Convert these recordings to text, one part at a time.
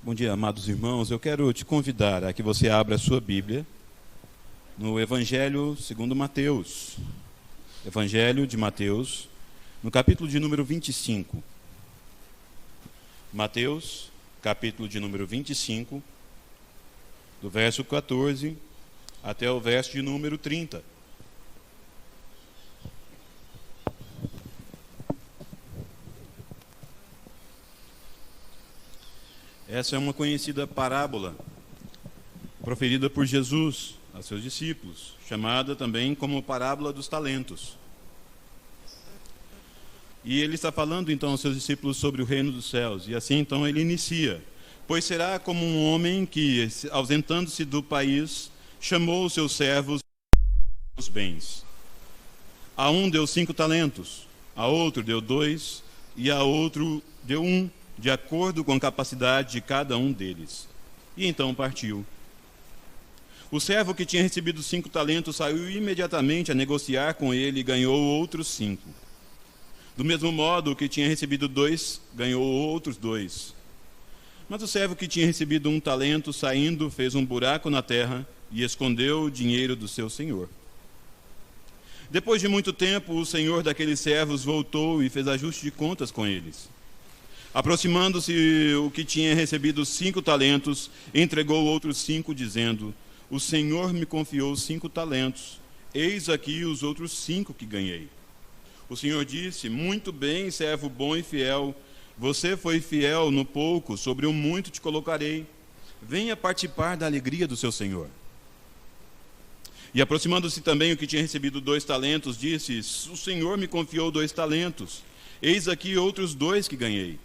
Bom dia, amados irmãos. Eu quero te convidar a que você abra a sua Bíblia no Evangelho segundo Mateus. Evangelho de Mateus, no capítulo de número 25. Mateus, capítulo de número 25, do verso 14 até o verso de número 30. Essa é uma conhecida parábola proferida por Jesus a seus discípulos, chamada também como parábola dos talentos. E ele está falando então aos seus discípulos sobre o reino dos céus, e assim então ele inicia: pois será como um homem que, ausentando-se do país, chamou os seus servos os bens. A um deu 5 talentos, a outro deu 2, e a outro deu 1, de acordo com a capacidade de cada um deles. E então partiu. O servo que tinha recebido 5 talentos saiu imediatamente a negociar com ele e ganhou outros 5. Do mesmo modo, o que tinha recebido 2 ganhou outros 2. Mas o servo que tinha recebido 1 talento, saindo, fez um buraco na terra e escondeu o dinheiro do seu senhor. Depois de muito tempo, o senhor daqueles servos voltou e fez ajuste de contas com eles. Aproximando-se o que tinha recebido 5 talentos, entregou outros 5, dizendo: o Senhor me confiou 5 talentos, eis aqui os outros 5 que ganhei. O Senhor disse: muito bem, servo bom e fiel, você foi fiel no pouco, sobre o muito te colocarei. Venha participar da alegria do seu Senhor. E aproximando-se também o que tinha recebido 2 talentos, disse: o Senhor me confiou 2 talentos, eis aqui outros 2 que ganhei.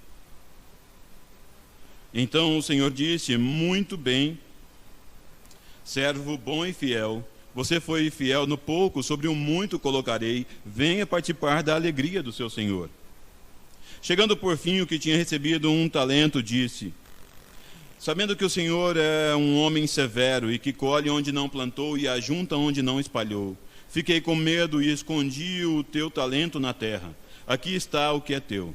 Então o Senhor disse: muito bem, servo bom e fiel, você foi fiel no pouco, sobre o muito colocarei, venha participar da alegria do seu Senhor. Chegando por fim o que tinha recebido 1 talento, disse: sabendo que o Senhor é um homem severo e que colhe onde não plantou e ajunta onde não espalhou, fiquei com medo e escondi o teu talento na terra. Aqui está o que é teu.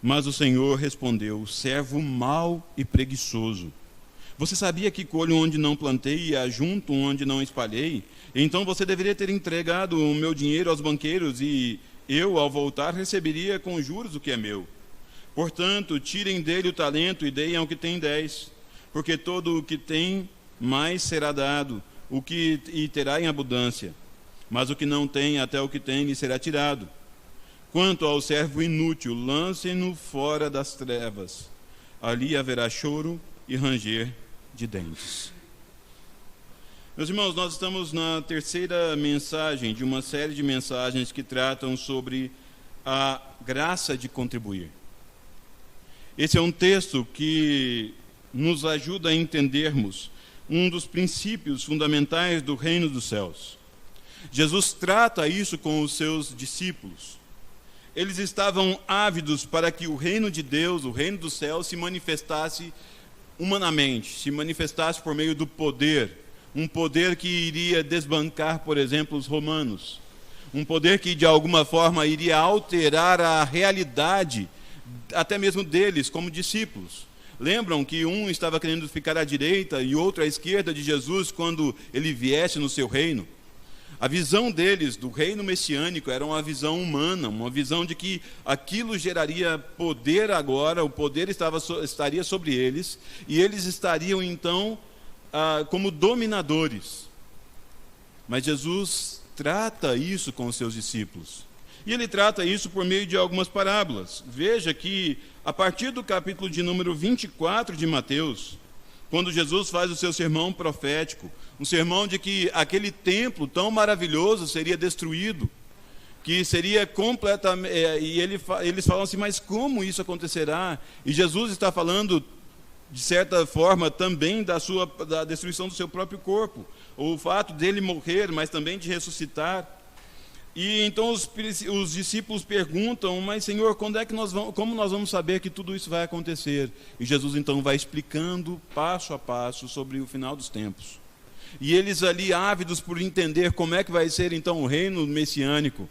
Mas o Senhor respondeu: servo mau e preguiçoso. Você sabia que colho onde não plantei e ajunto onde não espalhei? Então você deveria ter entregado o meu dinheiro aos banqueiros e eu, ao voltar, receberia com juros o que é meu. Portanto, tirem dele o talento e deem ao que tem 10, porque todo o que tem, mais será dado, e terá em abundância. Mas o que não tem, até o que tem, lhe será tirado. Quanto ao servo inútil, lancem-no fora das trevas. Ali haverá choro e ranger de dentes. Meus irmãos, nós estamos na terceira mensagem de uma série de mensagens que tratam sobre a graça de contribuir. Esse é um texto que nos ajuda a entendermos um dos princípios fundamentais do reino dos céus. Jesus trata isso com os seus discípulos. Eles estavam ávidos para que o reino de Deus, o reino dos céus, se manifestasse humanamente, se manifestasse por meio do poder, um poder que iria desbancar, por exemplo, os romanos, um poder que de alguma forma iria alterar a realidade, até mesmo deles como discípulos. Lembram que um estava querendo ficar à direita e outro à esquerda de Jesus quando ele viesse no seu reino? A visão deles do reino messiânico era uma visão humana, uma visão de que aquilo geraria poder agora, o poder estaria sobre eles, e eles estariam então como dominadores. Mas Jesus trata isso com os seus discípulos. E ele trata isso por meio de algumas parábolas. Veja que a partir do capítulo de número 24 de Mateus, quando Jesus faz o seu sermão profético, um sermão de que aquele templo tão maravilhoso seria destruído, que seria completamente... eles falam assim, mas como isso acontecerá? E Jesus está falando, de certa forma, também da destruição do seu próprio corpo, o fato dele morrer, mas também de ressuscitar. E então os discípulos perguntam: mas Senhor, como nós vamos saber que tudo isso vai acontecer? E Jesus então vai explicando passo a passo sobre o final dos tempos. E eles ali ávidos por entender como é que vai ser então o reino messiânico.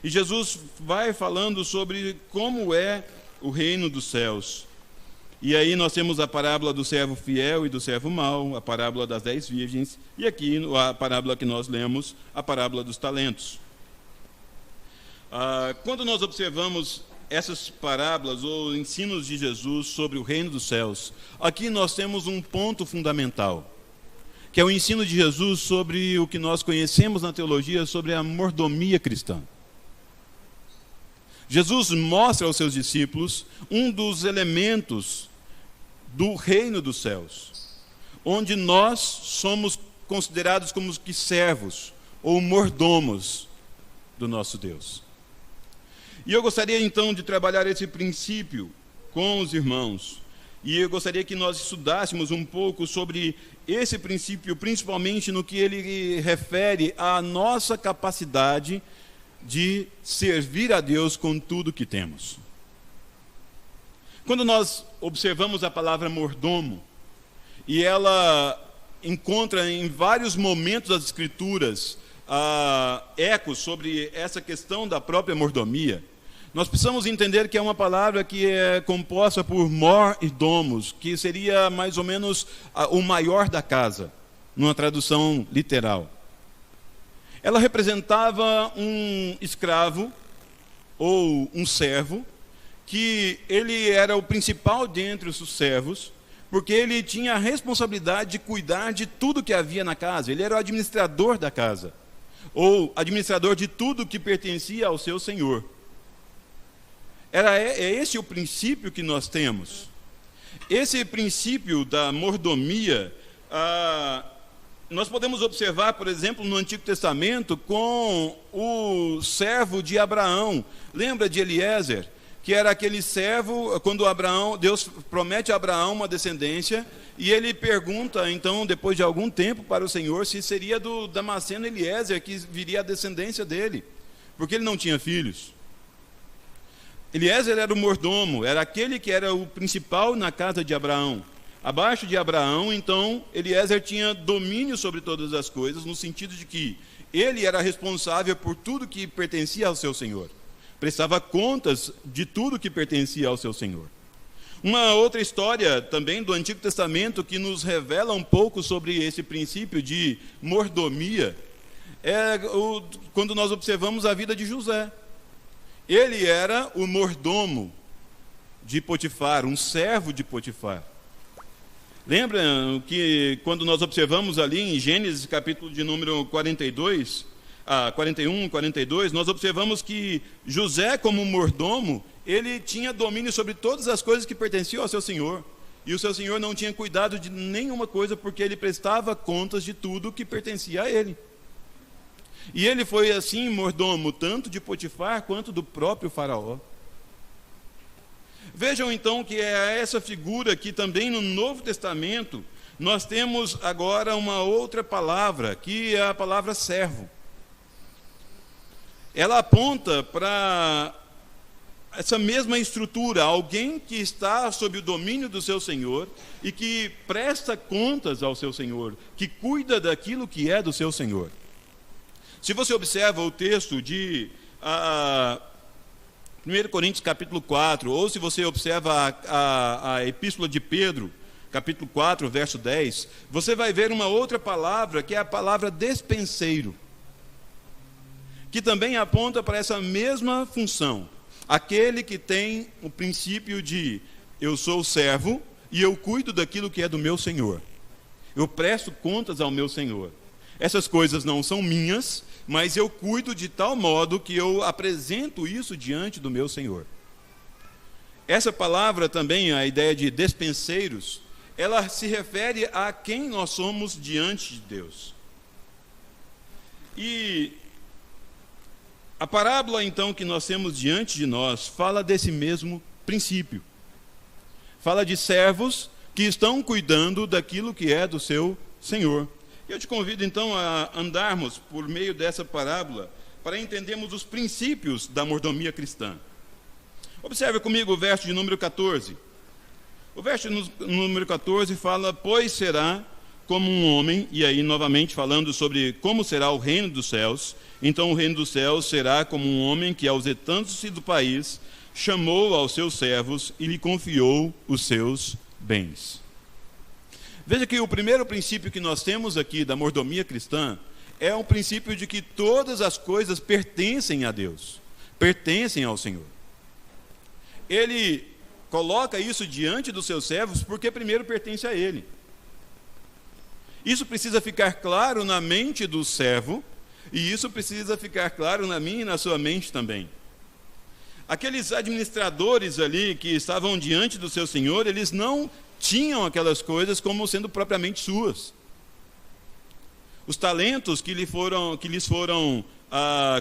E Jesus vai falando sobre como é o reino dos céus. E aí nós temos a parábola do servo fiel e do servo mau, a parábola das 10 virgens, e aqui a parábola que nós lemos, a parábola dos talentos. Quando nós observamos essas parábolas ou ensinos de Jesus sobre o reino dos céus, aqui nós temos um ponto fundamental, que é o ensino de Jesus sobre o que nós conhecemos na teologia sobre a mordomia cristã. Jesus mostra aos seus discípulos um dos elementos do reino dos céus, onde nós somos considerados como que servos ou mordomos do nosso Deus. E eu gostaria então de trabalhar esse princípio com os irmãos, e eu gostaria que nós estudássemos um pouco sobre esse princípio, principalmente no que ele refere à nossa capacidade de servir a Deus com tudo que temos. Quando nós observamos a palavra mordomo, e ela encontra em vários momentos das Escrituras ecos sobre essa questão da própria mordomia, nós precisamos entender que é uma palavra que é composta por mor e domos, que seria mais ou menos o maior da casa, numa tradução literal. Ela representava um escravo ou um servo, que ele era o principal dentre os servos, porque ele tinha a responsabilidade de cuidar de tudo que havia na casa. Ele era o administrador da casa, ou administrador de tudo que pertencia ao seu senhor. É esse o princípio que nós temos. Esse princípio da mordomia, nós podemos observar, por exemplo, no Antigo Testamento, com o servo de Abraão. Lembra de Eliezer? Que era aquele servo, quando Deus promete a Abraão uma descendência, e ele pergunta, então, depois de algum tempo, para o Senhor, se seria do Damasceno Eliezer que viria a descendência dele, porque ele não tinha filhos. Eliezer era o mordomo, era aquele que era o principal na casa de Abraão. Abaixo de Abraão, então, Eliezer tinha domínio sobre todas as coisas, no sentido de que ele era responsável por tudo que pertencia ao seu senhor. Prestava contas de tudo que pertencia ao seu senhor. Uma outra história também do Antigo Testamento que nos revela um pouco sobre esse princípio de mordomia é quando nós observamos a vida de José. Ele era o mordomo de Potifar, um servo de Potifar. Lembra que quando nós observamos ali em Gênesis capítulo de número 41, 42, nós observamos que José, como mordomo, ele tinha domínio sobre todas as coisas que pertenciam ao seu senhor. E o seu senhor não tinha cuidado de nenhuma coisa, porque ele prestava contas de tudo que pertencia a ele. E ele foi assim mordomo, tanto de Potifar quanto do próprio faraó. Vejam então que é essa figura que também no Novo Testamento nós temos agora uma outra palavra, que é a palavra servo. Ela aponta para essa mesma estrutura, alguém que está sob o domínio do seu senhor e que presta contas ao seu senhor, que cuida daquilo que é do seu senhor. Se você observa o texto de 1 Coríntios capítulo 4, ou se você observa a epístola de Pedro, capítulo 4, verso 10, você vai ver uma outra palavra, que é a palavra despenseiro, que também aponta para essa mesma função. Aquele que tem o princípio de eu sou servo e eu cuido daquilo que é do meu senhor. Eu presto contas ao meu senhor. Essas coisas não são minhas, mas eu cuido de tal modo que eu apresento isso diante do meu senhor. Essa palavra também, a ideia de despenseiros, ela se refere a quem nós somos diante de Deus. E a parábola, então, que nós temos diante de nós, fala desse mesmo princípio. Fala de servos que estão cuidando daquilo que é do seu senhor. Eu te convido, então, a andarmos por meio dessa parábola para entendermos os princípios da mordomia cristã. Observe comigo o verso de número 14. O verso número 14 fala: pois será como um homem, e aí novamente falando sobre como será o reino dos céus. Então o reino dos céus será como um homem que, ausentando-se do país, chamou aos seus servos e lhe confiou os seus bens. Veja que o primeiro princípio que nós temos aqui da mordomia cristã é um princípio de que todas as coisas pertencem a Deus, pertencem ao Senhor. Ele coloca isso diante dos seus servos porque primeiro pertence a Ele. Isso precisa ficar claro na mente do servo, e isso precisa ficar claro na minha e na sua mente também. Aqueles administradores ali que estavam diante do seu senhor, eles não tinham aquelas coisas como sendo propriamente suas. Os talentos que lhes foram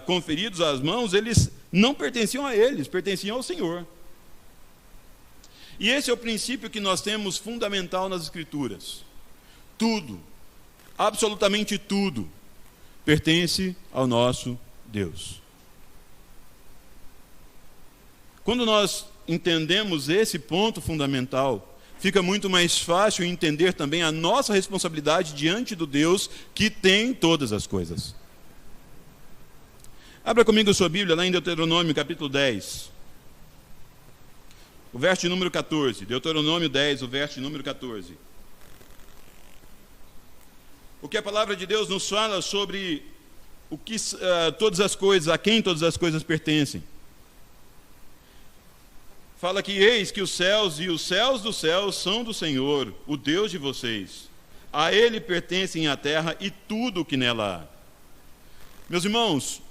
conferidos às mãos, eles não pertenciam a eles, pertenciam ao Senhor. E esse é o princípio que nós temos fundamental nas Escrituras. Tudo, absolutamente tudo, pertence ao nosso Deus. Quando nós entendemos esse ponto fundamental, fica muito mais fácil entender também a nossa responsabilidade diante do Deus que tem todas as coisas. Abra comigo a sua Bíblia lá em Deuteronômio capítulo 10. O verso de número 14. Deuteronômio 10, o verso de número 14. O que a palavra de Deus nos fala sobre o que todas as coisas, a quem todas as coisas pertencem. Fala que eis que os céus e os céus dos céus são do Senhor, o Deus de vocês. A Ele pertencem a terra e tudo o que nela há. Meus irmãos,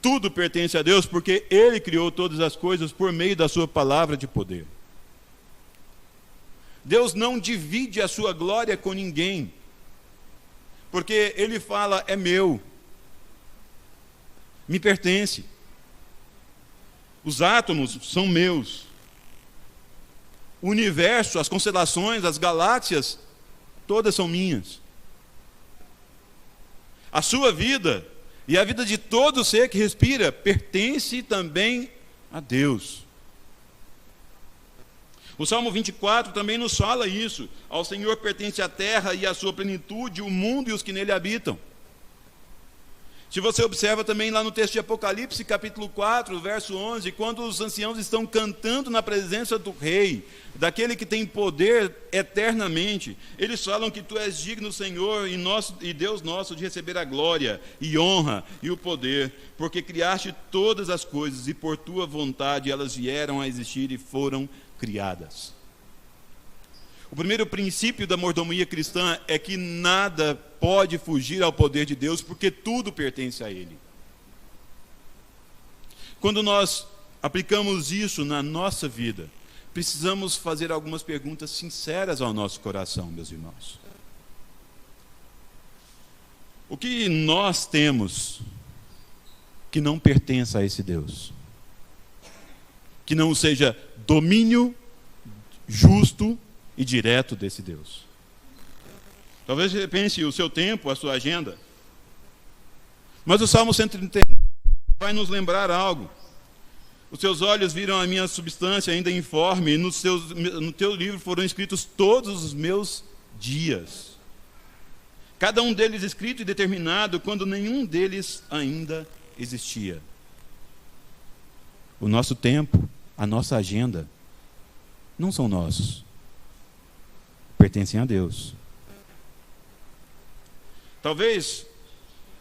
tudo pertence a Deus porque Ele criou todas as coisas por meio da sua palavra de poder. Deus não divide a sua glória com ninguém, porque Ele fala, é meu, me pertence. Os átomos são meus. O universo, as constelações, as galáxias, todas são minhas. A sua vida e a vida de todo ser que respira pertence também a Deus. O Salmo 24 também nos fala isso. Ao Senhor pertence a terra e a sua plenitude, o mundo e os que nele habitam. Se você observa também lá no texto de Apocalipse, capítulo 4, verso 11, quando os anciãos estão cantando na presença do Rei, daquele que tem poder eternamente, eles falam que Tu és digno, Senhor, e Deus nosso, de receber a glória e honra e o poder, porque criaste todas as coisas e por Tua vontade elas vieram a existir e foram criadas. O primeiro princípio da mordomia cristã é que nada pode fugir ao poder de Deus, porque tudo pertence a Ele. Quando nós aplicamos isso na nossa vida, precisamos fazer algumas perguntas sinceras ao nosso coração, meus irmãos. O que nós temos que não pertença a esse Deus? Que não seja domínio justo e direto desse Deus. Talvez você pense o seu tempo, a sua agenda. Mas o Salmo 139 vai nos lembrar algo. Os seus olhos viram a minha substância ainda informe, e no teu livro foram escritos todos os meus dias. Cada um deles escrito e determinado, quando nenhum deles ainda existia. O nosso tempo, a nossa agenda, não são nossos. Pertencem a Deus. Talvez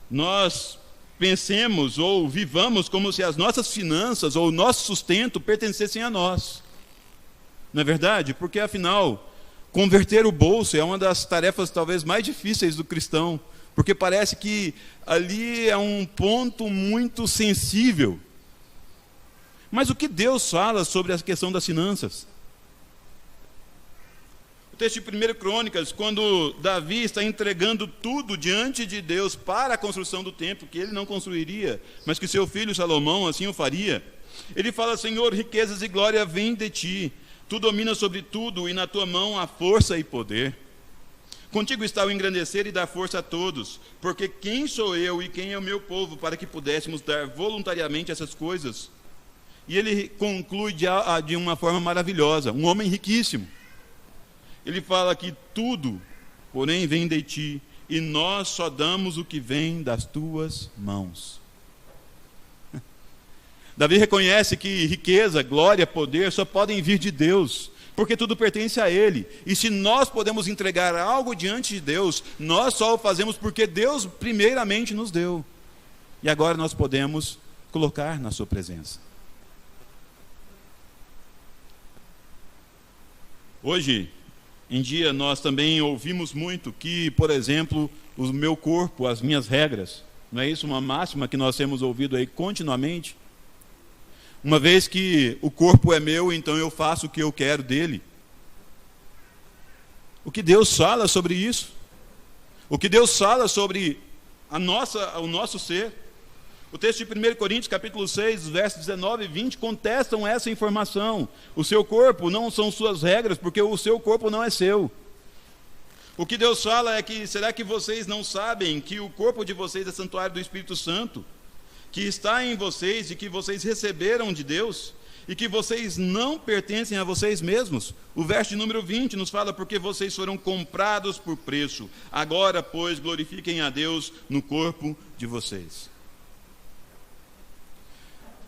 nós pensemos ou vivamos como se as nossas finanças ou o nosso sustento pertencessem a nós. Não é verdade? Porque afinal, converter o bolso é uma das tarefas talvez mais difíceis do cristão, porque parece que ali é um ponto muito sensível. Mas o que Deus fala sobre a questão das finanças? O texto de 1 Crônicas, quando Davi está entregando tudo diante de Deus para a construção do templo, que ele não construiria, mas que seu filho Salomão assim o faria, ele fala, Senhor, riquezas e glória vêm de ti, tu dominas sobre tudo e na tua mão há força e poder. Contigo está o engrandecer e dar força a todos, porque quem sou eu e quem é o meu povo para que pudéssemos dar voluntariamente essas coisas? E ele conclui de uma forma maravilhosa, um homem riquíssimo. Ele fala que tudo porém vem de ti, e nós só damos o que vem das tuas mãos. Davi reconhece que riqueza, glória, poder só podem vir de Deus, porque tudo pertence a Ele. E se nós podemos entregar algo diante de Deus, nós só o fazemos porque Deus primeiramente nos deu. E agora nós podemos colocar na sua presença. Hoje em dia nós também ouvimos muito que, por exemplo, o meu corpo, as minhas regras. Não é isso uma máxima que nós temos ouvido aí continuamente? Uma vez que o corpo é meu, então eu faço o que eu quero dele. O que Deus fala sobre isso? O que Deus fala sobre o nosso ser? O texto de 1 Coríntios, capítulo 6, versos 19 e 20, contestam essa informação. O seu corpo não são suas regras, porque o seu corpo não é seu. O que Deus fala é que, será que vocês não sabem que o corpo de vocês é santuário do Espírito Santo, que está em vocês e que vocês receberam de Deus, e que vocês não pertencem a vocês mesmos? O verso de número 20 nos fala, porque vocês foram comprados por preço. Agora, pois, glorifiquem a Deus no corpo de vocês.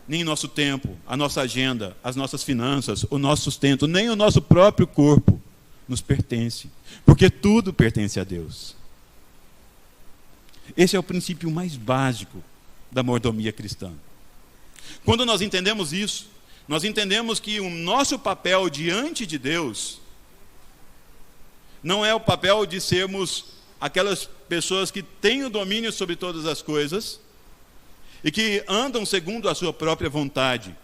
Nem nosso tempo, a nossa agenda, as nossas finanças, o nosso sustento, nem o nosso próprio corpo nos pertence, porque tudo pertence a Deus. Esse é o princípio mais básico da mordomia cristã. Quando nós entendemos isso, nós entendemos que o nosso papel diante de Deus não é o papel de sermos aquelas pessoas que têm o domínio sobre todas as coisas e que andam segundo a sua própria vontade,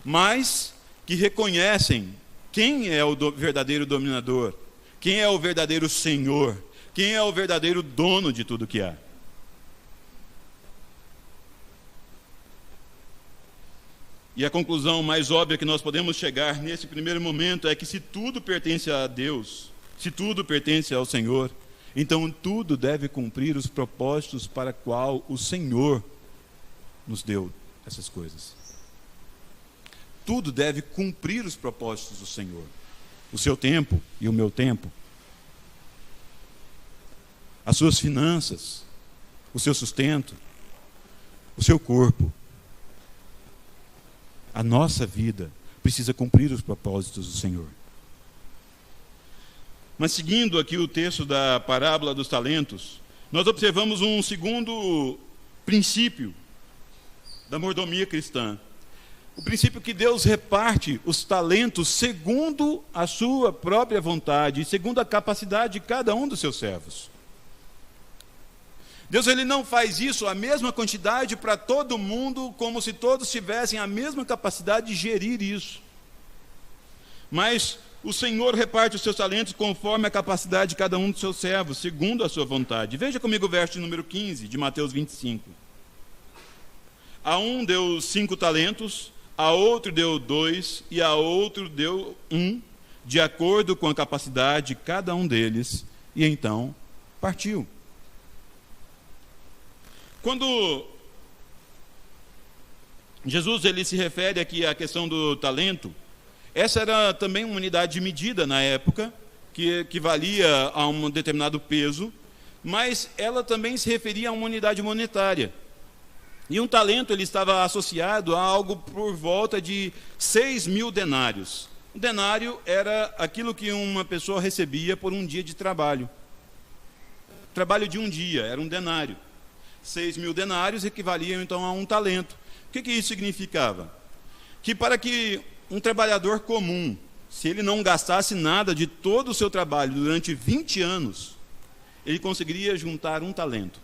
mas que reconhecem quem é o verdadeiro dominador, quem é o verdadeiro Senhor, quem é o verdadeiro dono de tudo que há. E a conclusão mais óbvia que nós podemos chegar nesse primeiro momento é que se tudo pertence a Deus, se tudo pertence ao Senhor, então tudo deve cumprir os propósitos para qual o Senhor nos deu essas coisas. Tudo deve cumprir os propósitos do Senhor. O seu tempo e o meu tempo. As suas finanças, o seu sustento, o seu corpo. A nossa vida precisa cumprir os propósitos do Senhor. Mas seguindo aqui o texto da parábola dos talentos, nós observamos um segundo princípio da mordomia cristã. O princípio que Deus reparte os talentos segundo a sua própria vontade, segundo a capacidade de cada um dos seus servos. Deus ele não faz isso a mesma quantidade para todo mundo, como se todos tivessem a mesma capacidade de gerir isso. Mas o Senhor reparte os seus talentos conforme a capacidade de cada um dos seus servos, segundo a sua vontade. Veja comigo o verso de número 15 de Mateus 25. A um deu 5 talentos, a outro deu 2, e a outro deu 1, de acordo com a capacidade de cada um deles, e então partiu. Quando Jesus ele se refere aqui à questão do talento, essa era também uma unidade de medida na época, que equivalia a um determinado peso, mas ela também se referia a uma unidade monetária. E um talento ele estava associado a algo por volta de 6.000 denários. Um denário era aquilo que uma pessoa recebia por um dia de trabalho. O trabalho de um dia era um denário. 6.000 denários equivaliam então a um talento. O que isso significava? Que para que um trabalhador comum, se ele não gastasse nada de todo o seu trabalho durante 20 anos, ele conseguiria juntar um talento.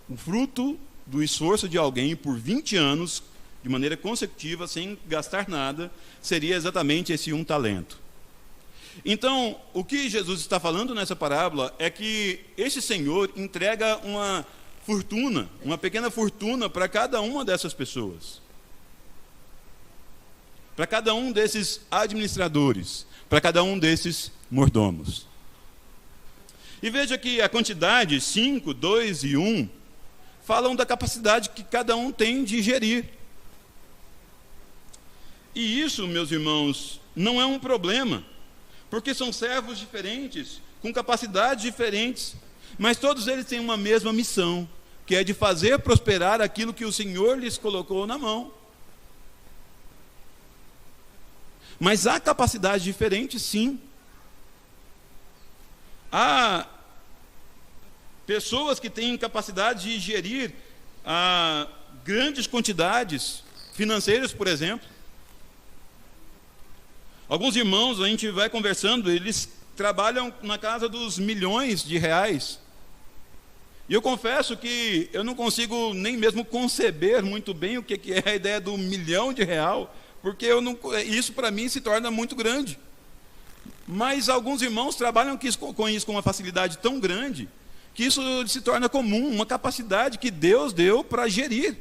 O fruto do esforço de alguém por 20 anos, de maneira consecutiva, sem gastar nada, seria exatamente esse um talento. Então, o que Jesus está falando nessa parábola é que esse Senhor entrega uma fortuna, uma pequena fortuna para cada uma dessas pessoas. Para cada um desses administradores, para cada um desses mordomos. E veja que a quantidade 5, 2 e 1 falam da capacidade que cada um tem de gerir. E isso, meus irmãos, não é um problema, porque são servos diferentes, com capacidades diferentes, mas todos eles têm uma mesma missão, que é de fazer prosperar aquilo que o Senhor lhes colocou na mão. Mas há capacidades diferentes, sim. Há pessoas que têm capacidade de gerir grandes quantidades financeiras, por exemplo. Alguns irmãos, a gente vai conversando, eles trabalham na casa dos milhões de reais. E eu confesso que eu não consigo nem mesmo conceber muito bem o que é a ideia do milhão de real, porque isso para mim se torna muito grande. Mas alguns irmãos trabalham com isso com uma facilidade tão grande, que isso se torna comum, uma capacidade que Deus deu para gerir.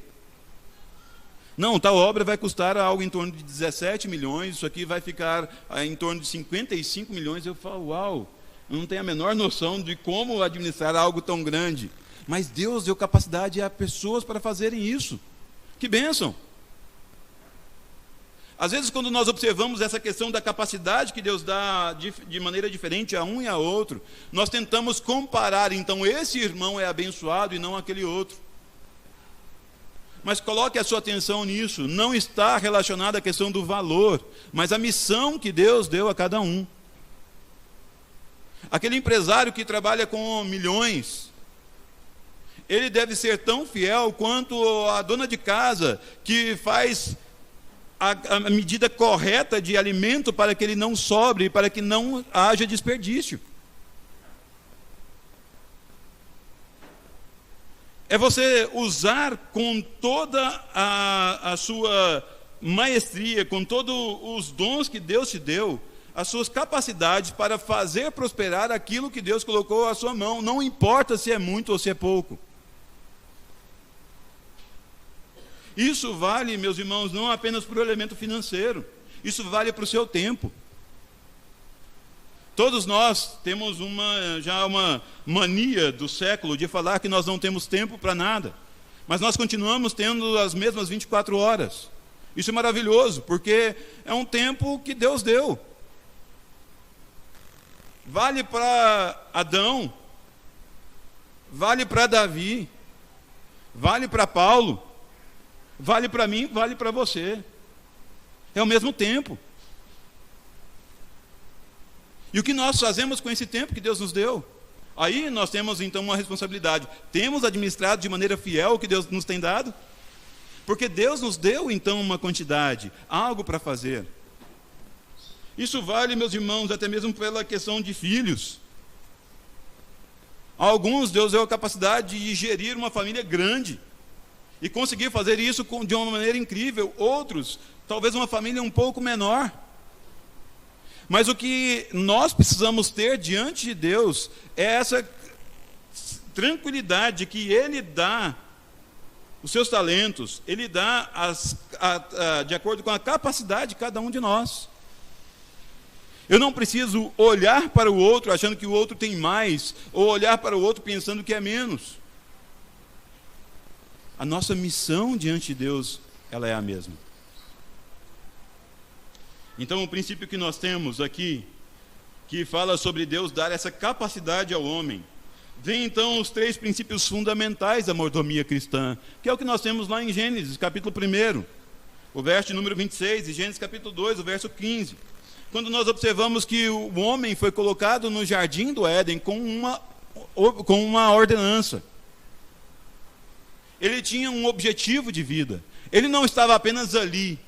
Não, tal obra vai custar algo em torno de 17 milhões, isso aqui vai ficar em torno de 55 milhões. Eu falo, uau, eu não tenho a menor noção de como administrar algo tão grande. Mas Deus deu capacidade a pessoas para fazerem isso. Que bênção! Às vezes, quando nós observamos essa questão da capacidade que Deus dá de maneira diferente a um e a outro, nós tentamos comparar, então esse irmão é abençoado e não aquele outro. Mas coloque a sua atenção nisso, não está relacionada à questão do valor, mas a missão que Deus deu a cada um. Aquele empresário que trabalha com milhões, ele deve ser tão fiel quanto a dona de casa que faz a medida correta de alimento para que ele não sobre, para que não haja desperdício. É você usar com toda a sua maestria, com todos os dons que Deus te deu, as suas capacidades para fazer prosperar aquilo que Deus colocou à sua mão, não importa se é muito ou se é pouco. Isso vale, meus irmãos, não apenas para o elemento financeiro, isso vale para o seu tempo. Todos nós temos já uma mania do século de falar que nós não temos tempo para nada, mas nós continuamos tendo as mesmas 24 horas. Isso é maravilhoso, porque é um tempo que Deus deu. Vale para Adão, vale para Davi, vale para Paulo, vale para mim, vale para você. É o mesmo tempo. E o que nós fazemos com esse tempo que Deus nos deu? Aí nós temos então uma responsabilidade. Temos administrado de maneira fiel o que Deus nos tem dado? Porque Deus nos deu então uma quantidade, algo para fazer. Isso vale, meus irmãos, até mesmo pela questão de filhos. A alguns Deus deu a capacidade de gerir uma família grande e conseguir fazer isso de uma maneira incrível. Outros, talvez uma família um pouco menor. Mas o que nós precisamos ter diante de Deus é essa tranquilidade que Ele dá os seus talentos, Ele dá de acordo com a capacidade de cada um de nós. Eu não preciso olhar para o outro achando que o outro tem mais, ou olhar para o outro pensando que é menos. A nossa missão diante de Deus, ela é a mesma. Então, o princípio que nós temos aqui, que fala sobre Deus dar essa capacidade ao homem, vem então os 3 princípios fundamentais da mordomia cristã, que é o que nós temos lá em Gênesis, capítulo 1, o verso número 26, e Gênesis capítulo 2, o verso 15. Quando nós observamos que o homem foi colocado no jardim do Éden com uma ordenança. Ele tinha um objetivo de vida. Ele não estava apenas ali,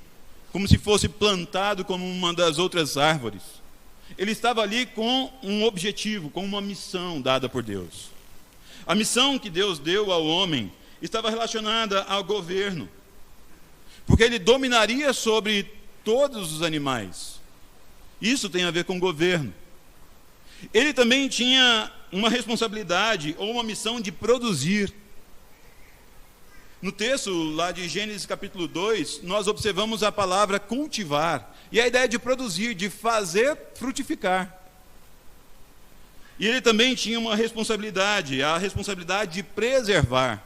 como se fosse plantado como uma das outras árvores. Ele estava ali com um objetivo, com uma missão dada por Deus. A missão que Deus deu ao homem estava relacionada ao governo, porque ele dominaria sobre todos os animais. Isso tem a ver com governo. Ele também tinha uma responsabilidade ou uma missão de produzir. No texto lá de Gênesis capítulo 2, nós observamos a palavra cultivar, e a ideia de produzir, de fazer frutificar. E ele também tinha uma responsabilidade, a responsabilidade de preservar,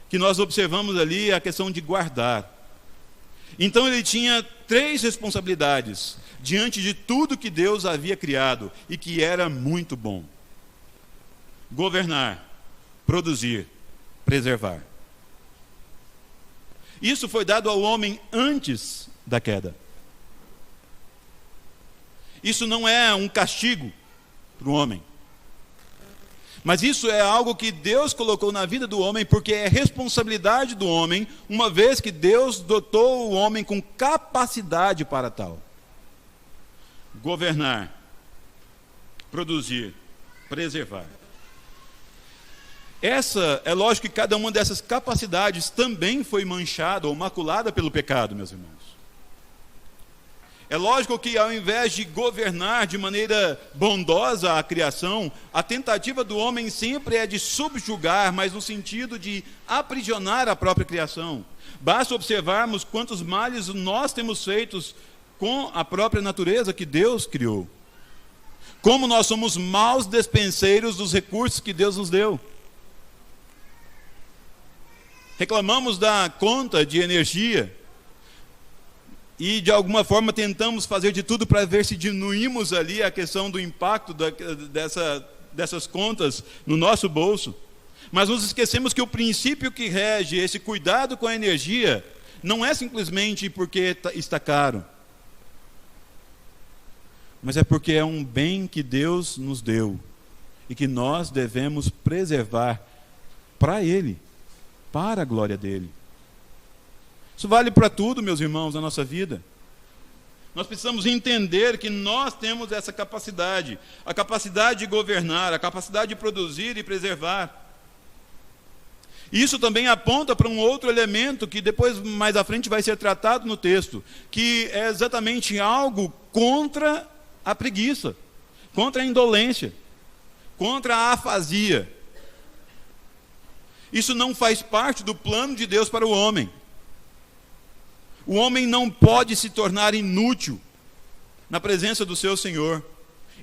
que nós observamos ali a questão de guardar. Então ele tinha 3 responsabilidades diante de tudo que Deus havia criado e que era muito bom: governar, produzir, preservar. Isso foi dado ao homem antes da queda. Isso não é um castigo para o homem, mas isso é algo que Deus colocou na vida do homem, porque é responsabilidade do homem, uma vez que Deus dotou o homem com capacidade para tal. Governar, produzir, preservar. É lógico que cada uma dessas capacidades também foi manchada ou maculada pelo pecado, meus irmãos. É lógico que ao invés de governar de maneira bondosa a criação, a tentativa do homem sempre é de subjugar, mas no sentido de aprisionar a própria criação. Basta observarmos quantos males nós temos feitos com a própria natureza que Deus criou. Como nós somos maus despenseiros dos recursos que Deus nos deu. Reclamamos da conta de energia e de alguma forma tentamos fazer de tudo para ver se diminuímos ali a questão do impacto dessas contas no nosso bolso. Mas nos esquecemos que o princípio que rege esse cuidado com a energia não é simplesmente porque está caro, mas é porque é um bem que Deus nos deu e que nós devemos preservar para Ele, para a glória dEle. Isso vale para tudo, meus irmãos, na nossa vida. Nós precisamos entender que nós temos essa capacidade, a capacidade de governar, a capacidade de produzir e preservar. Isso também aponta para um outro elemento que depois, mais à frente, vai ser tratado no texto, que é exatamente algo contra a preguiça, contra a indolência, contra a afasia. Isso não faz parte do plano de Deus para o homem. O homem não pode se tornar inútil na presença do seu Senhor.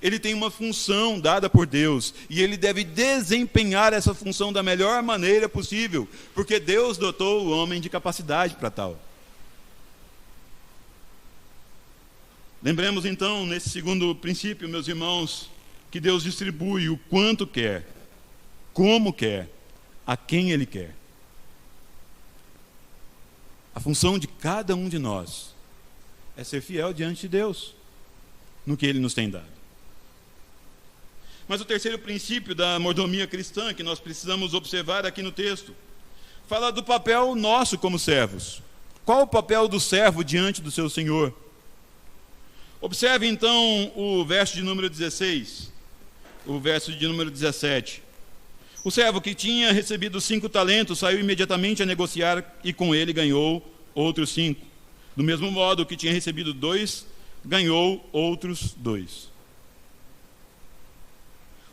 Ele tem uma função dada por Deus e ele deve desempenhar essa função da melhor maneira possível, porque Deus dotou o homem de capacidade para tal. Lembremos então, nesse segundo princípio, meus irmãos, que Deus distribui o quanto quer, como quer, a quem Ele quer. A função de cada um de nós é ser fiel diante de Deus, no que Ele nos tem dado. Mas o terceiro princípio da mordomia cristã, que nós precisamos observar aqui no texto, fala do papel nosso como servos. Qual o papel do servo diante do seu Senhor? Observe então o verso de número 16, o verso de número 17. O servo que tinha recebido 5 talentos saiu imediatamente a negociar e com ele ganhou outros 5. Do mesmo modo, o que tinha recebido 2 ganhou outros 2.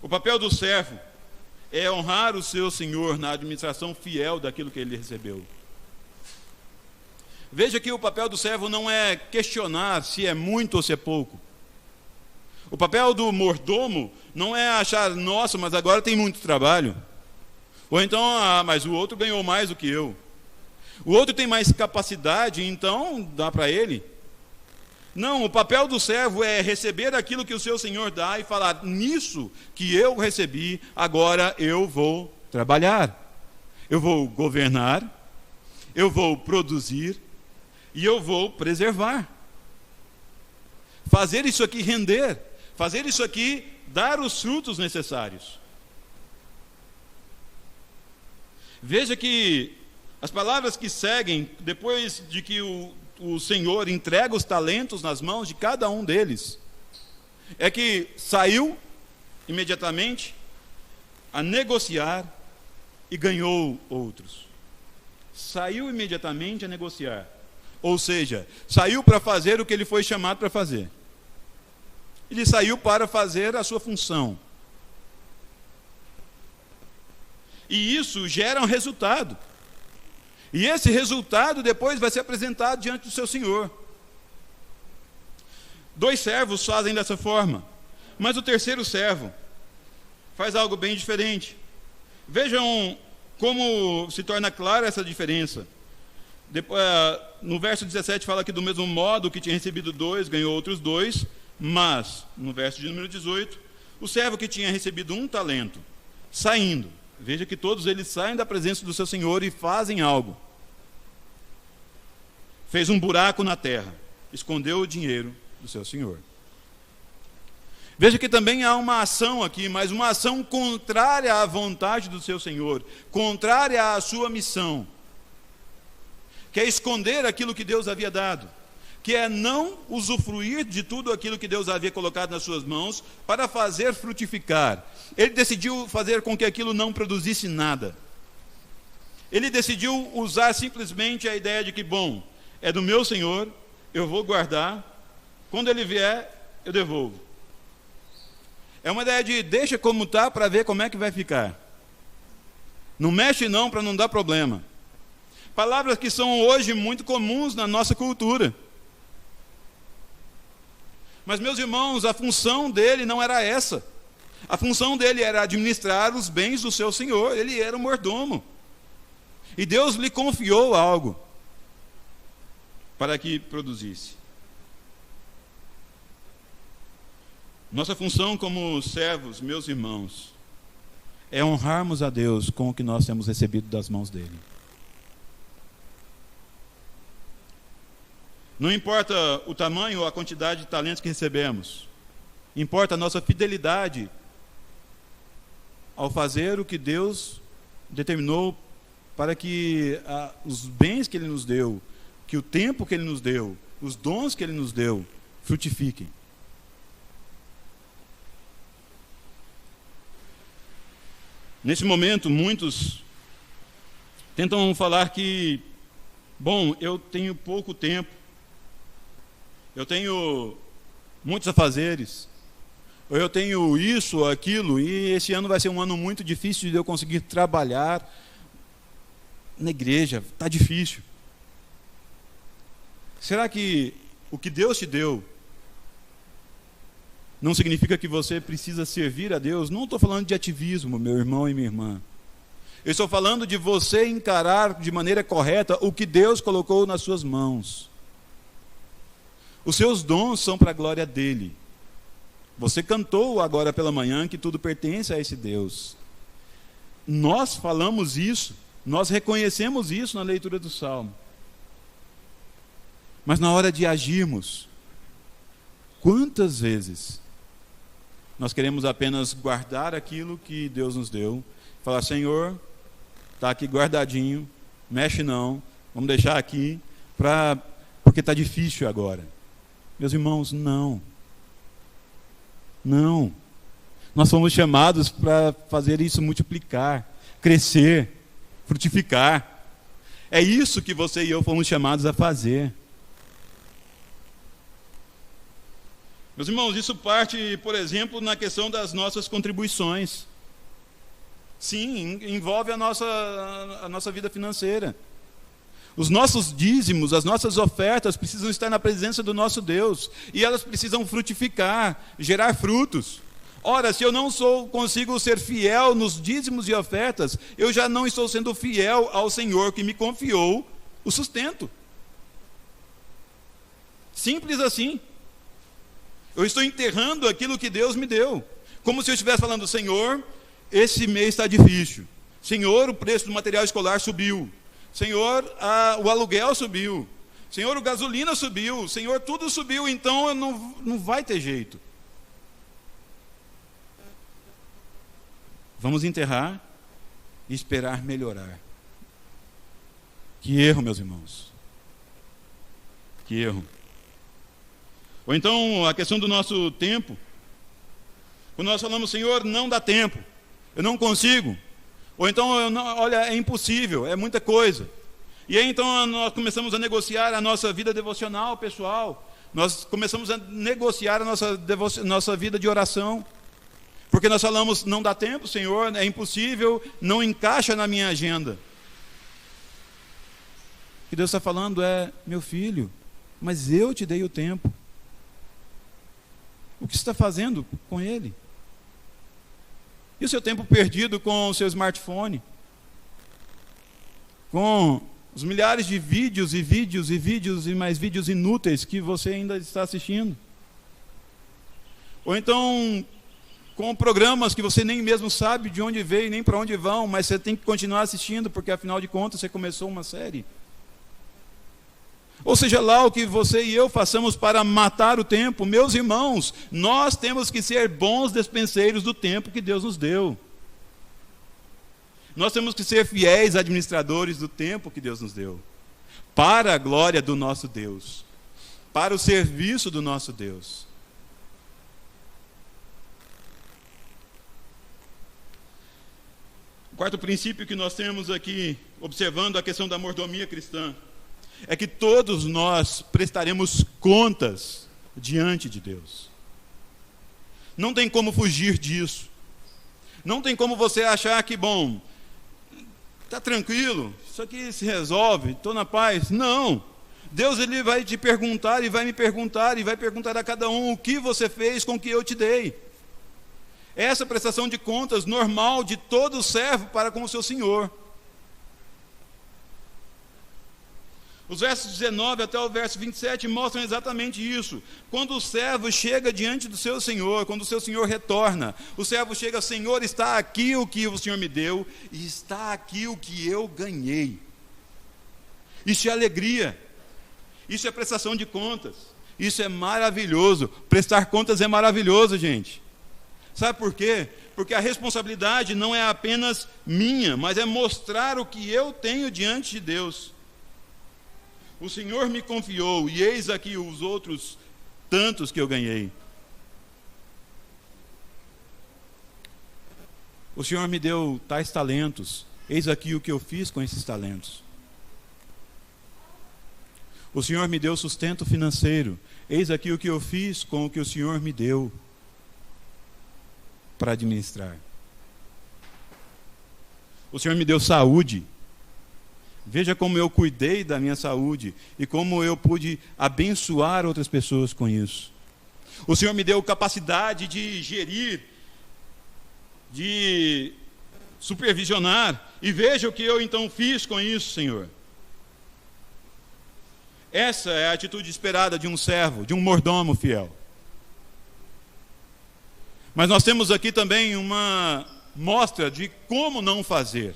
O papel do servo é honrar o seu senhor na administração fiel daquilo que ele recebeu. Veja que o papel do servo não é questionar se é muito ou se é pouco. O papel do mordomo não é achar, nossa, mas agora tem muito trabalho. Ou então, mas o outro ganhou mais do que eu. O outro tem mais capacidade, então dá para ele. Não, o papel do servo é receber aquilo que o seu senhor dá e falar, nisso que eu recebi, agora eu vou trabalhar. Eu vou governar, eu vou produzir e eu vou preservar. Fazer isso aqui render, fazer isso aqui dar os frutos necessários. Veja que as palavras que seguem, depois de que o Senhor entrega os talentos nas mãos de cada um deles, é que saiu imediatamente a negociar e ganhou outros. Saiu imediatamente a negociar. Ou seja, saiu para fazer o que ele foi chamado para fazer. Ele saiu para fazer a sua função. E isso gera um resultado. E esse resultado depois vai ser apresentado diante do seu senhor. 2 servos fazem dessa forma, mas o terceiro servo faz algo bem diferente. Vejam como se torna clara essa diferença. Depois, no verso 17 fala que do mesmo modo que tinha recebido 2, ganhou outros 2, mas, no verso de número 18, o servo que tinha recebido 1 talento, saindo, veja que todos eles saem da presença do seu senhor e fazem algo. Fez um buraco na terra, escondeu o dinheiro do seu senhor. Veja que também há uma ação aqui, mas uma ação contrária à vontade do seu senhor, contrária à sua missão, que é esconder aquilo que Deus havia dado, que é não usufruir de tudo aquilo que Deus havia colocado nas suas mãos para fazer frutificar. Ele decidiu fazer com que aquilo não produzisse nada. Ele decidiu usar simplesmente a ideia de que, bom, é do meu Senhor, eu vou guardar, quando ele vier, eu devolvo. É uma ideia de deixa como está para ver como é que vai ficar. Não mexe não para não dar problema. Palavras que são hoje muito comuns na nossa cultura. Mas, meus irmãos, a função dele não era essa. A função dele era administrar os bens do seu senhor. Ele era o mordomo. E Deus lhe confiou algo para que produzisse. Nossa função como servos, meus irmãos, é honrarmos a Deus com o que nós temos recebido das mãos dele. Não importa o tamanho ou a quantidade de talentos que recebemos, importa a nossa fidelidade ao fazer o que Deus determinou para que os bens que Ele nos deu, que o tempo que Ele nos deu, os dons que Ele nos deu, frutifiquem. Nesse momento, muitos tentam falar que, bom, eu tenho pouco tempo, eu tenho muitos afazeres, ou eu tenho isso ou aquilo, e esse ano vai ser um ano muito difícil de eu conseguir trabalhar na igreja, está difícil. Será que o que Deus te deu não significa que você precisa servir a Deus? Não estou falando de ativismo, meu irmão e minha irmã. Eu estou falando de você encarar de maneira correta o que Deus colocou nas suas mãos. Os seus dons são para a glória dele. Você cantou agora pela manhã que tudo pertence a esse Deus. Nós falamos isso, nós reconhecemos isso na leitura do Salmo. Mas na hora de agirmos, quantas vezes nós queremos apenas guardar aquilo que Deus nos deu, falar, Senhor, está aqui guardadinho, mexe não, vamos deixar aqui, porque está difícil agora. Meus irmãos, não. Não. Nós fomos chamados para fazer isso multiplicar, crescer, frutificar. É isso que você e eu fomos chamados a fazer. Meus irmãos, isso parte, por exemplo, na questão das nossas contribuições. Sim, envolve a nossa vida financeira. Os nossos dízimos, as nossas ofertas precisam estar na presença do nosso Deus. E elas precisam frutificar, gerar frutos. Ora, se eu não consigo ser fiel nos dízimos e ofertas, eu já não estou sendo fiel ao Senhor que me confiou o sustento. Simples assim. Eu estou enterrando aquilo que Deus me deu. Como se eu estivesse falando, Senhor, esse mês está difícil. Senhor, o preço do material escolar subiu. Senhor, o aluguel subiu. Senhor, a gasolina subiu. Senhor, tudo subiu, então não vai ter jeito. Vamos enterrar e esperar melhorar. Que erro, meus irmãos. Que erro. Ou então, a questão do nosso tempo. Quando nós falamos, Senhor, não dá tempo. Eu não consigo. Ou então, olha, é impossível, é muita coisa. E aí então nós começamos a negociar a nossa vida devocional, pessoal. Nós começamos a negociar a nossa vida de oração. Porque nós falamos, não dá tempo, Senhor, é impossível, não encaixa na minha agenda. O que Deus está falando é, meu filho, mas eu te dei o tempo. O que você está fazendo com ele? E o seu tempo perdido com o seu smartphone? Com Os milhares de vídeos e vídeos e vídeos e mais vídeos inúteis que você ainda está assistindo. Ou então, com programas que você nem mesmo sabe de onde veio, nem para onde vão, mas você tem que continuar assistindo, porque afinal de contas você começou uma série. Ou seja lá o que você e eu façamos para matar o tempo, meus irmãos, nós temos que ser bons despenseiros do tempo que Deus nos deu. Nós temos que ser fiéis administradores do tempo que Deus nos deu, para a glória do nosso Deus, para o serviço do nosso Deus. O quarto princípio que nós temos aqui, observando a questão da mordomia cristã, é que todos nós prestaremos contas diante de Deus. Não tem como fugir disso. Não tem como você achar que, bom, está tranquilo, isso aqui se resolve, estou na paz. Não. Deus ele vai te perguntar e vai me perguntar e vai perguntar a cada um o que você fez com o que eu te dei. Essa prestação de contas normal de todo servo para com o seu Senhor. Os versos 19 até o verso 27 mostram exatamente isso. Quando o servo chega diante do seu Senhor, quando o seu Senhor retorna, o servo chega: Senhor, está aqui o que o Senhor me deu, e está aqui o que eu ganhei. Isso é alegria, isso é prestação de contas, isso é maravilhoso. Prestar contas é maravilhoso, gente. Sabe por quê? Porque a responsabilidade não é apenas minha, mas é mostrar o que eu tenho diante de Deus. O Senhor me confiou, e eis aqui os outros tantos que eu ganhei. O Senhor me deu tais talentos, eis aqui o que eu fiz com esses talentos. O Senhor me deu sustento financeiro, eis aqui o que eu fiz com o que o Senhor me deu para administrar. O Senhor me deu saúde. Veja como eu cuidei da minha saúde e como eu pude abençoar outras pessoas com isso. O Senhor me deu capacidade de gerir, de supervisionar, e veja o que eu então fiz com isso, Senhor. Essa é a atitude esperada de um servo, de um mordomo fiel. Mas nós temos aqui também uma mostra de como não fazer,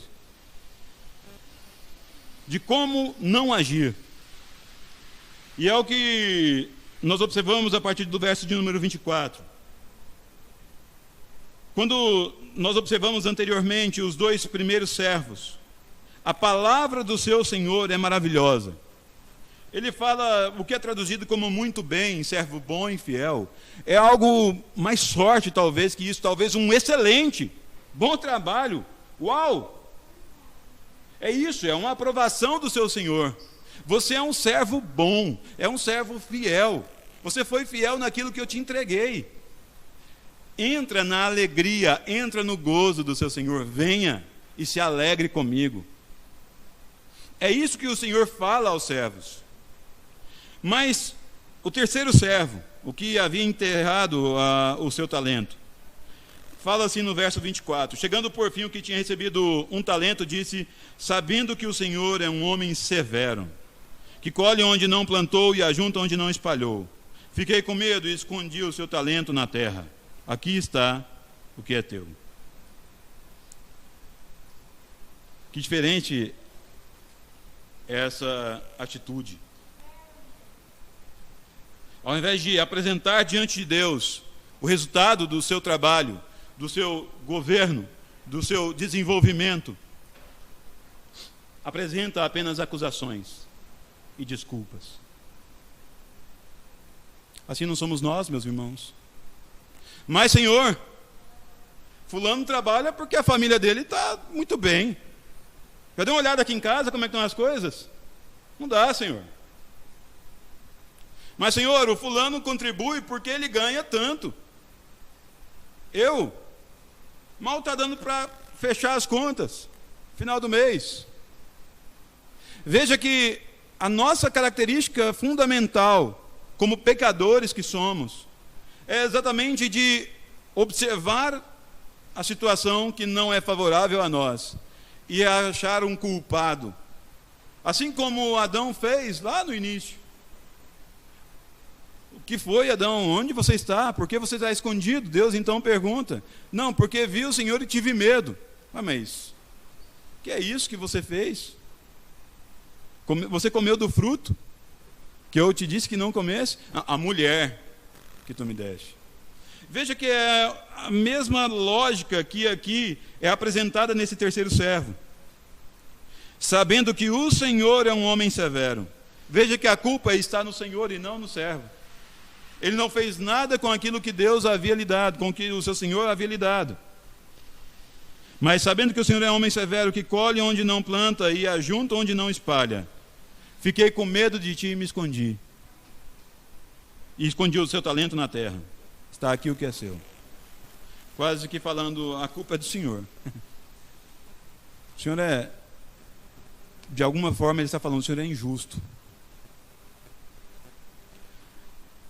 de como não agir. E é o que nós observamos a partir do verso de número 24. Quando nós observamos anteriormente os dois primeiros servos, a palavra do seu Senhor é maravilhosa. Ele fala o que é traduzido como muito bem, servo bom e fiel. É algo mais forte talvez que isso, talvez um excelente, bom trabalho. Uau! É isso, é uma aprovação do seu Senhor. Você é um servo bom, é um servo fiel. Você foi fiel naquilo que eu te entreguei. Entra na alegria, entra no gozo do seu Senhor. Venha e se alegre comigo. É isso que o Senhor fala aos servos. Mas o terceiro servo, o que havia enterrado o seu talento, fala assim no verso 24: chegando por fim o que tinha recebido um talento, disse: sabendo que o Senhor é um homem severo, que colhe onde não plantou e ajunta onde não espalhou, fiquei com medo e escondi o seu talento na terra. Aqui está o que é teu. Que diferente é essa atitude. Ao invés de apresentar diante de Deus o resultado do seu trabalho, do seu governo, do seu desenvolvimento, apresenta apenas acusações e desculpas. Assim não somos nós, meus irmãos. Mas, Senhor, fulano trabalha porque a família dele está muito bem. Já deu uma olhada aqui em casa, como é que estão as coisas? Não dá, Senhor. Mas, Senhor, o fulano contribui porque ele ganha tanto. Eu mal está dando para fechar as contas, final do mês. Veja que a nossa característica fundamental, como pecadores que somos, é exatamente de observar a situação que não é favorável a nós e achar um culpado, Assim como Adão fez lá no início. O que foi, Adão? Onde você está? Por que você está escondido? Deus então pergunta. Não, porque vi o Senhor e tive medo. Mas que é isso que você fez? Você comeu do fruto que eu te disse que não comesse? A mulher que tu me deste. Veja que é a mesma lógica que aqui é apresentada nesse terceiro servo. Sabendo que o Senhor é um homem severo. Veja que a culpa está no Senhor e não no servo. Ele não fez nada com aquilo que Deus havia lhe dado, com o que o seu Senhor havia lhe dado. Mas sabendo que o Senhor é um homem severo, que colhe onde não planta e ajunta onde não espalha, fiquei com medo de ti e me escondi. E escondi o seu talento na terra. Está aqui o que é seu. Quase que falando, a culpa é do Senhor. O Senhor é, de alguma forma ele está falando, o Senhor é injusto.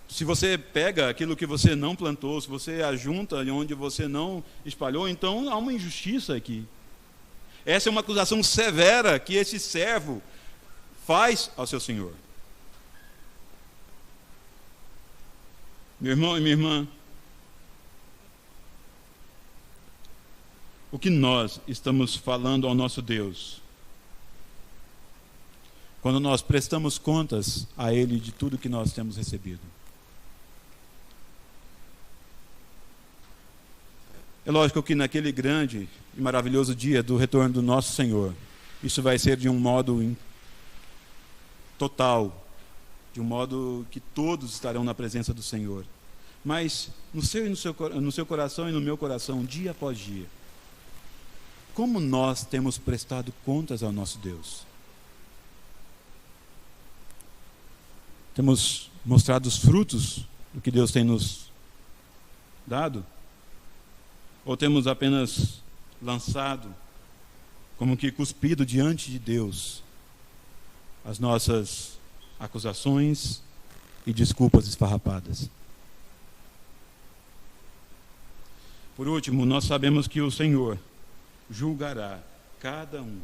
Se você pega aquilo que você não plantou, se você ajunta onde você não espalhou, então há uma injustiça aqui. Essa é uma acusação severa que esse servo faz ao seu Senhor. Meu irmão e minha irmã, o que nós estamos falando ao nosso Deus, quando nós prestamos contas a Ele de tudo que nós temos recebido? É lógico que naquele grande e maravilhoso dia do retorno do nosso Senhor, isso vai ser de um modo total, de um modo que todos estarão na presença do Senhor. Mas no seu coração e no meu coração, dia após dia, como nós temos prestado contas ao nosso Deus? Temos mostrado os frutos do que Deus tem nos dado? Ou temos apenas lançado, como que cuspido diante de Deus, as nossas acusações e desculpas esfarrapadas? Por último, nós sabemos que o Senhor julgará cada um.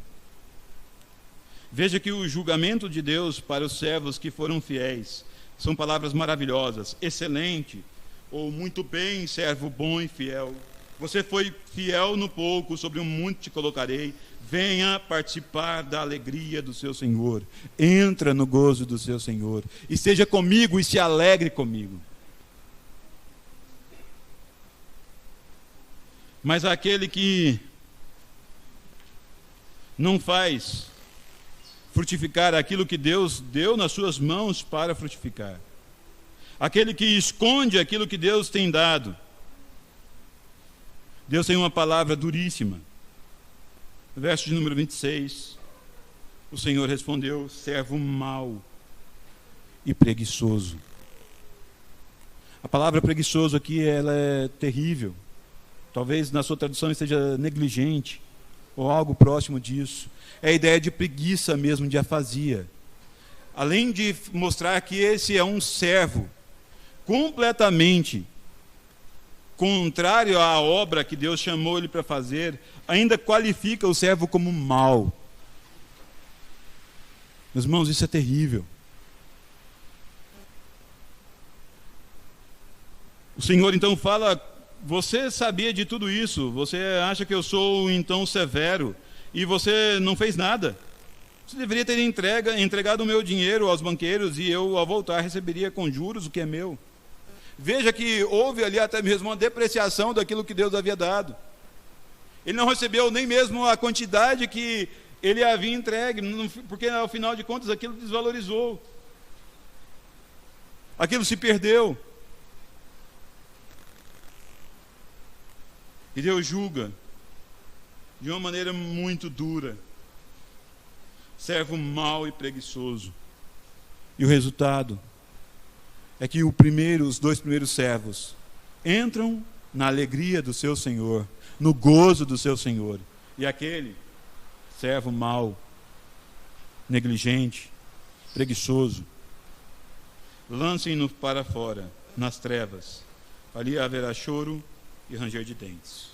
Veja que o julgamento de Deus para os servos que foram fiéis são palavras maravilhosas: excelente, ou muito bem, servo bom e fiel. Você foi fiel no pouco, sobre o muito te colocarei. Venha participar da alegria do seu Senhor. Entra no gozo do seu Senhor. E seja comigo e se alegre comigo. Mas aquele que não faz frutificar aquilo que Deus deu nas suas mãos para frutificar, aquele que esconde aquilo que Deus tem dado, Deus tem uma palavra duríssima. No verso de número 26, o Senhor respondeu: servo mau e preguiçoso. A palavra preguiçoso aqui, ela é terrível. Talvez na sua tradução esteja negligente, ou algo próximo disso. É a ideia de preguiça mesmo, de afasia. Além de mostrar que esse é um servo completamente contrário à obra que Deus chamou ele para fazer, ainda qualifica o servo como mau. Meus irmãos, isso é terrível. O Senhor então fala: você sabia de tudo isso, você acha que eu sou então severo, e você não fez nada. Você deveria ter entregado o meu dinheiro aos banqueiros, e eu, ao voltar, receberia com juros o que é meu. Veja que houve ali até mesmo uma depreciação daquilo que Deus havia dado. Ele não recebeu nem mesmo a quantidade que ele havia entregue, porque ao final de contas aquilo desvalorizou. Aquilo se perdeu. E Deus julga de uma maneira muito dura. Servo mau e preguiçoso. E o resultado é que os dois primeiros servos entram na alegria do seu Senhor, no gozo do seu Senhor. E aquele servo mau, negligente, preguiçoso, lancem-no para fora, nas trevas. Ali haverá choro e ranger de dentes.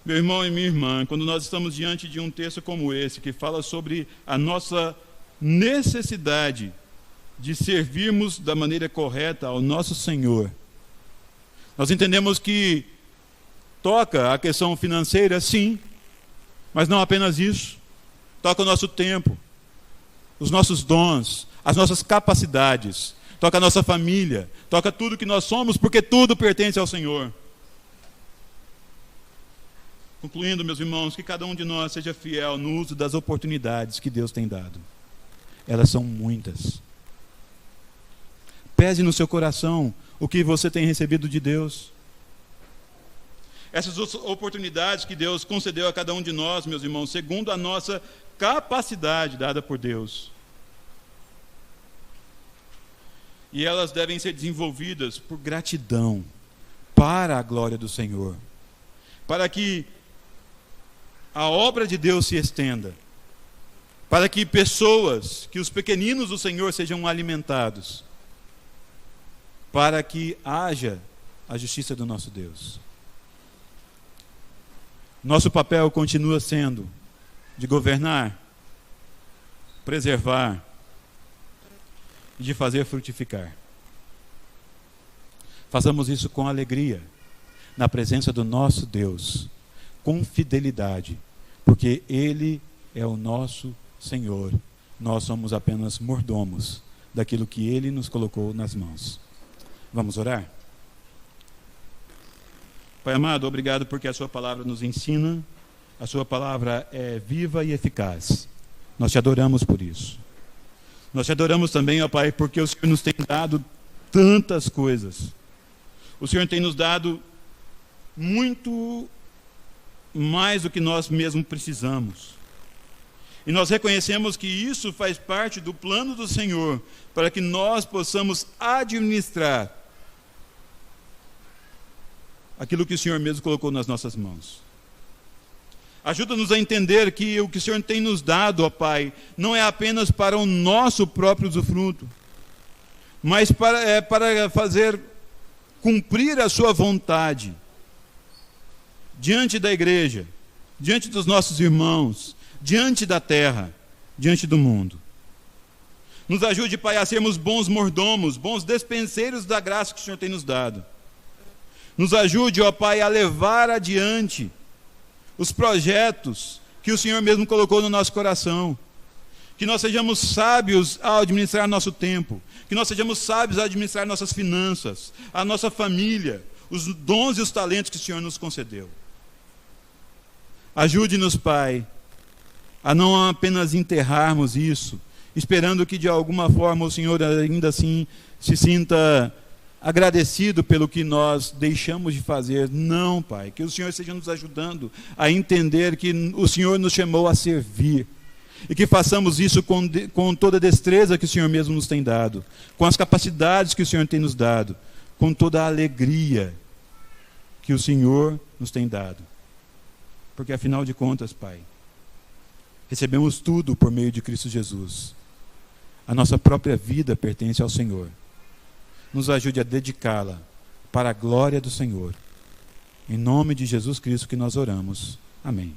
Meu irmão e minha irmã, quando nós estamos diante de um texto como esse, que fala sobre a nossa necessidade de servirmos da maneira correta ao nosso Senhor, nós entendemos que toca a questão financeira, sim, mas não apenas isso. Toca o nosso tempo, os nossos dons, as nossas capacidades, toca a nossa família, toca tudo que nós somos, porque tudo pertence ao Senhor. Concluindo, meus irmãos, que cada um de nós seja fiel no uso das oportunidades que Deus tem dado. Elas são muitas. Pese no seu coração o que você tem recebido de Deus. Essas oportunidades que Deus concedeu a cada um de nós, meus irmãos, segundo a nossa capacidade dada por Deus. E elas devem ser desenvolvidas por gratidão, para a glória do Senhor. Para que a obra de Deus se estenda, para que pessoas, que os pequeninos do Senhor sejam alimentados, para que haja a justiça do nosso Deus. Nosso papel continua sendo de governar, preservar e de fazer frutificar. Façamos isso com alegria, na presença do nosso Deus, com fidelidade, porque Ele é o nosso Senhor. Nós somos apenas mordomos daquilo que Ele nos colocou nas mãos. Vamos orar? Pai amado, obrigado porque a Sua palavra nos ensina, a Sua palavra é viva e eficaz. Nós te adoramos por isso. Nós te adoramos também, ó Pai, porque o Senhor nos tem dado tantas coisas. O Senhor tem nos dado muito mais do que nós mesmos precisamos. E nós reconhecemos que isso faz parte do plano do Senhor, para que nós possamos administrar aquilo que o Senhor mesmo colocou nas nossas mãos. Ajuda-nos a entender que o que o Senhor tem nos dado, ó Pai, não é apenas para o nosso próprio usufruto, mas para fazer cumprir a Sua vontade diante da igreja, diante dos nossos irmãos, diante da terra, diante do mundo. Nos ajude, Pai, a sermos bons mordomos, bons despenseiros da graça que o Senhor tem nos dado. Nos ajude, ó Pai, a levar adiante os projetos que o Senhor mesmo colocou no nosso coração. Que nós sejamos sábios ao administrar nosso tempo, que nós sejamos sábios ao administrar nossas finanças, a nossa família, os dons e os talentos que o Senhor nos concedeu. Ajude-nos, Pai, a não apenas enterrarmos isso, esperando que de alguma forma o Senhor ainda assim se sinta agradecido pelo que nós deixamos de fazer. Não, Pai, que o Senhor esteja nos ajudando a entender que o Senhor nos chamou a servir, e que façamos isso com toda a destreza que o Senhor mesmo nos tem dado, com as capacidades que o Senhor tem nos dado, com toda a alegria que o Senhor nos tem dado. Porque afinal de contas, Pai, recebemos tudo por meio de Cristo Jesus. A nossa própria vida pertence ao Senhor. Nos ajude a dedicá-la para a glória do Senhor. Em nome de Jesus Cristo que nós oramos. Amém.